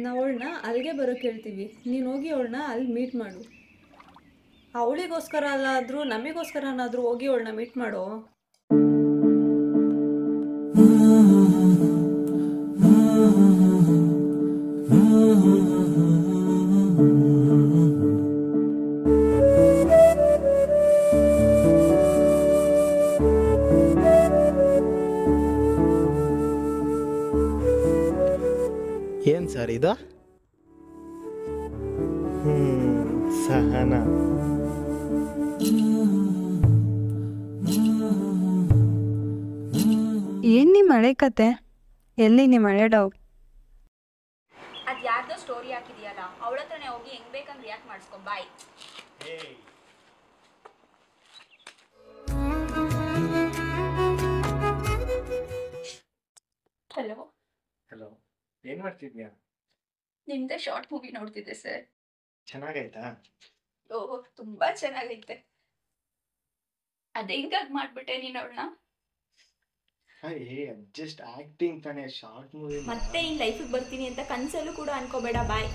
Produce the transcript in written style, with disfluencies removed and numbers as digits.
ನಾವು ಅವಳನ್ನ ಅಲ್ಲಿಗೆ ಬರೋಕ್ಕೆ ಹೇಳ್ತೀವಿ, ನೀನು ಹೋಗಿ ಅವಳನ್ನ ಅಲ್ಲಿ ಮೀಟ್ ಮಾಡು. ಅವಳಿಗೋಸ್ಕರ ಅಲ್ಲಾದರೂ ನಮಗೋಸ್ಕರನಾದರೂ ಹೋಗಿ ಅವಳನ್ನ ಮೀಟ್ ಮಾಡು. ಏನು ಸರ್ ಇದು? ಸಹನಾ. ಏನ್ ನಿಮ್ಮ ಹಳೆ ಕತೆ? ಎಲ್ಲಿ ನಿಮ್ಮ ಹಳೆ ಡವ್? ಅದು ಯಾರ್ದೋ ಸ್ಟೋರಿ ಹಾಕಿದೆಯಲ್ಲ, ಅವಳ ಹತ್ರನೇ ಹೋಗಿ ಹೆಂಗ್ ಬೇಕಂಗ್ ರಿಯಾಕ್ಟ್ ಮಾಡಿಸ್ಕೊ. ಬಾಯ್. ಹಲೋ. ಹಲೋ, ಏನು ಮಾಡ್ತಿದ್ಯಾ? ನಿಮ್ದೇ ಶಾರ್ಟ್ ಮೂವಿ ನೋಡ್ತಿದ್ದೆ ಸರ್. ಚೆನ್ನಾಗೈತಾ? ಓಹ್, ತುಂಬಾ ಚೆನ್ನಾಗೈತೆ. ಅದೇ ಹಿಂಗಾಗಿ ಮಾಡ್ಬಿಟ್ಟೆ ನೀನು ಅವಳನ್ನ. ಜಸ್ಟ್ ಆಕ್ಟಿಂಗ್ ತಾನೇ, ಶಾರ್ಟ್ ಮೂವಿ. ಮತ್ತೆ ಈ ಲೈಫಿಗೆ ಬರ್ತೀನಿ ಅಂತ ಕನ್ಸಲ್ಲೂ ಕೂಡ ಅನ್ಕೋಬೇಡ. ಬಾಯ್.